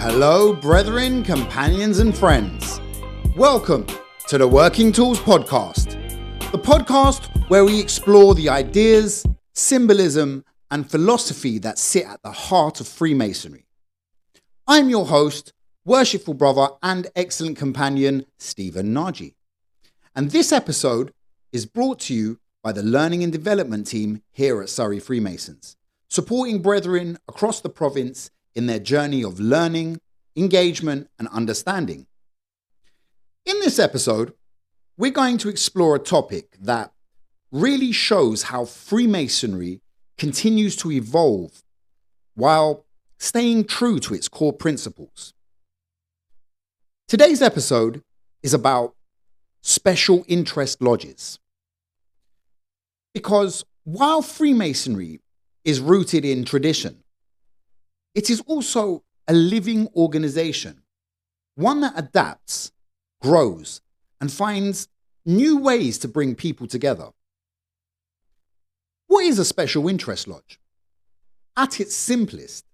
Hello, brethren, companions, and friends. Welcome to the Working Tools Podcast, the podcast where we explore the ideas, symbolism, and philosophy that sit at the heart of Freemasonry. I'm your host, worshipful brother and excellent companion, Stephen Nagy. And this episode is brought to you by the Learning and Development team here at Surrey Freemasons, supporting brethren across the province in their journey of learning, engagement, and understanding. In this episode, we're going to explore a topic that really shows how Freemasonry continues to evolve while staying true to its core principles. Today's episode is about special interest lodges. Because while Freemasonry is rooted in tradition, it is also a living organization, one that adapts, grows, and finds new ways to bring people together. What is a special interest lodge? At its simplest,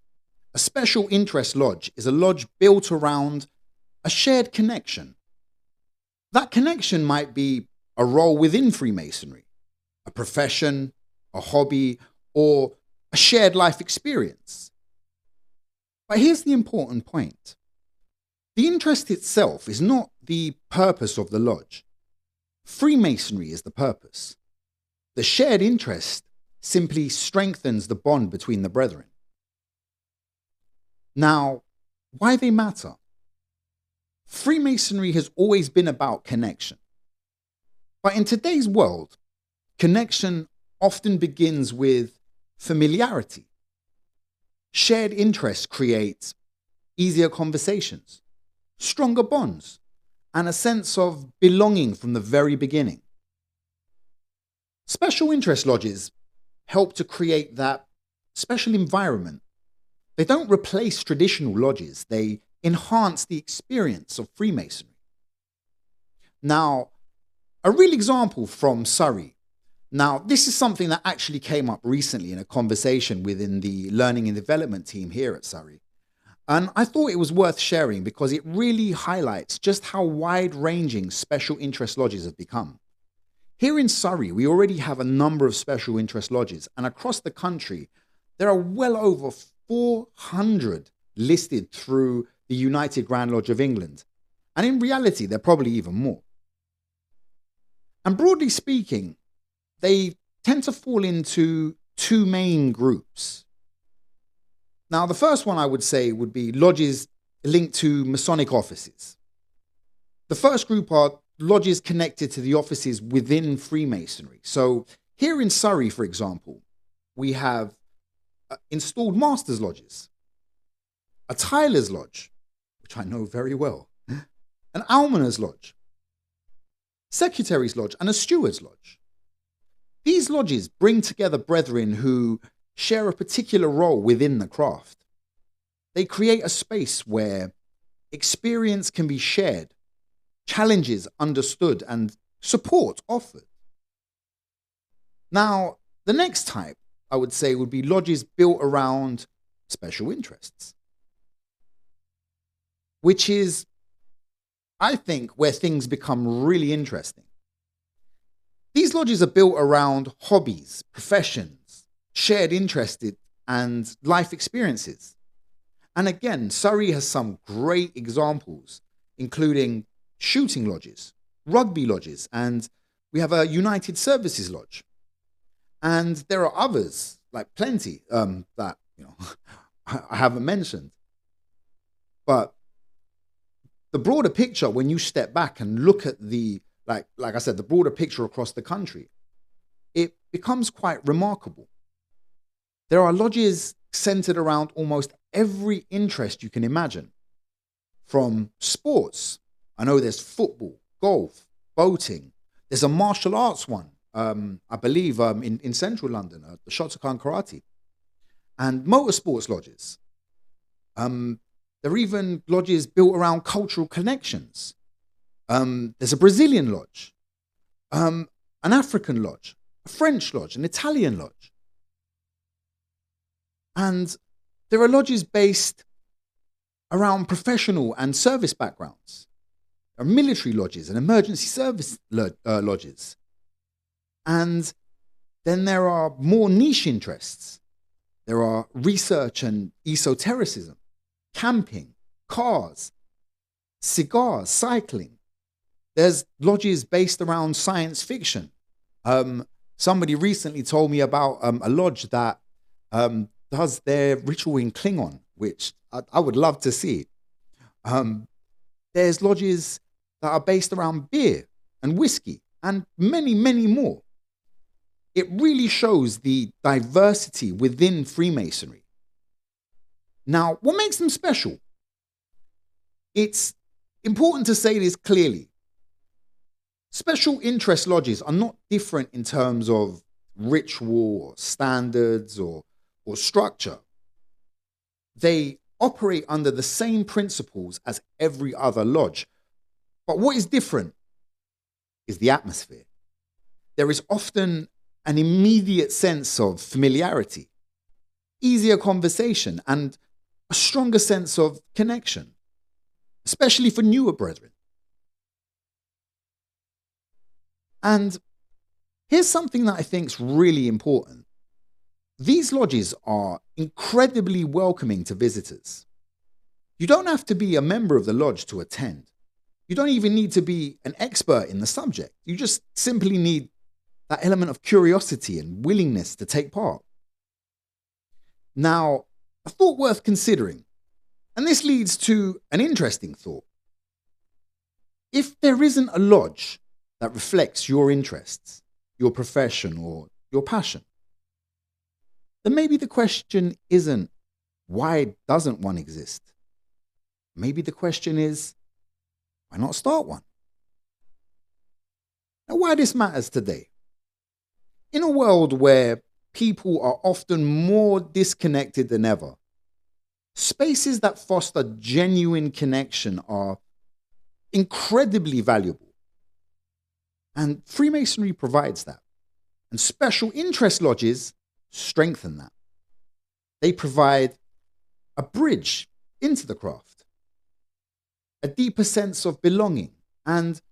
a special interest lodge is a lodge built around a shared connection. That connection might be a role within Freemasonry, a profession, a hobby, or a shared life experience. But here's the important point. The interest itself is not the purpose of the lodge. Freemasonry is the purpose. The shared interest simply strengthens the bond between the brethren. Now, why they matter? Freemasonry has always been about connection. But in today's world, connection often begins with familiarity. Shared interests create easier conversations, stronger bonds, and a sense of belonging from the very beginning. Special interest lodges help to create that special environment. They don't replace traditional lodges, they enhance the experience of Freemasonry. Now, a real example from Surrey. Now, this is something that actually came up recently in a conversation within the Learning and Development team here at Surrey. And I thought it was worth sharing because it really highlights just how wide-ranging special interest lodges have become. Here in Surrey, we already have a number of special interest lodges, and across the country, there are well over 400 listed through the United Grand Lodge of England. And in reality, there are probably even more. And broadly speaking, they tend to fall into two main groups. Now, the first one I would say would be lodges linked to Masonic offices. The first group are lodges connected to the offices within Freemasonry. So here in Surrey, for example, we have installed Masters Lodges, a Tyler's Lodge, which I know very well, an Almoner's Lodge, Secretary's Lodge, and a Steward's Lodge. These lodges bring together brethren who share a particular role within the craft. They create a space where experience can be shared, challenges understood, and support offered. Now, the next type, I would say, would be lodges built around special interests, which is, I think, where things become really interesting. These lodges are built around hobbies, professions, shared interests, and life experiences. And again, Surrey has some great examples, including shooting lodges, rugby lodges, and we have a United Services Lodge. And there are others, like plenty, that I haven't mentioned. But the broader picture, when you step back and look at the like I said, the broader picture across the country, it becomes quite remarkable. There are lodges centered around almost every interest you can imagine. From sports, I know there's football, golf, boating. There's a martial arts one, I believe, in central London, the Shotokan Karate. And motorsports lodges. There are even lodges built around cultural connections. There's a Brazilian lodge, an African lodge, a French lodge, an Italian lodge. And there are lodges based around professional and service backgrounds. There are military lodges and emergency service lodges. And then there are more niche interests. There are research and esotericism, camping, cars, cigars, cycling. There's lodges based around science fiction. Somebody recently told me about a lodge that does their ritual in Klingon, which I would love to see. There's lodges that are based around beer and whiskey and many, many more. It really shows the diversity within Freemasonry. Now, what makes them special? It's important to say this clearly. Special interest lodges are not different in terms of ritual or standards or structure. They operate under the same principles as every other lodge. But what is different is the atmosphere. There is often an immediate sense of familiarity, easier conversation, and a stronger sense of connection, especially for newer brethren. And here's something that I think is really important. These lodges are incredibly welcoming to visitors. You don't have to be a member of the lodge to attend. You don't even need to be an expert in the subject. You just simply need that element of curiosity and willingness to take part. Now, a thought worth considering, and this leads to an interesting thought. If there isn't a lodge that reflects your interests, your profession, or your passion, then maybe the question isn't, why doesn't one exist? Maybe the question is, why not start one? Now, why this matters today? In a world where people are often more disconnected than ever, spaces that foster genuine connection are incredibly valuable. And Freemasonry provides that. And special interest lodges strengthen that. They provide a bridge into the craft, a deeper sense of belonging, and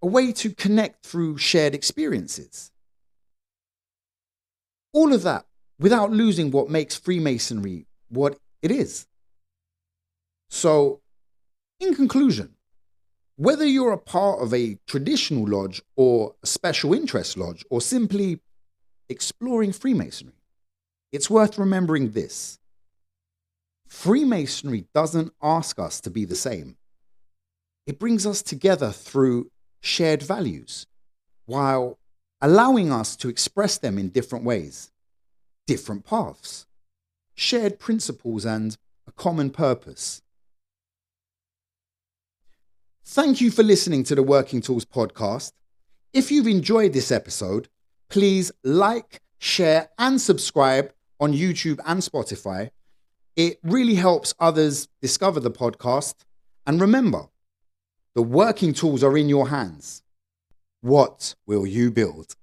a way to connect through shared experiences. All of that without losing what makes Freemasonry what it is. So, in conclusion, whether you're a part of a traditional lodge or a special interest lodge or simply exploring Freemasonry, it's worth remembering this. Freemasonry doesn't ask us to be the same. It brings us together through shared values, while allowing us to express them in different ways, different paths, shared principles, and a common purpose. Thank you for listening to the Working Tools podcast. If you've enjoyed this episode, please like, share, and subscribe on YouTube and Spotify. It really helps others discover the podcast. And remember, the working tools are in your hands. What will you build?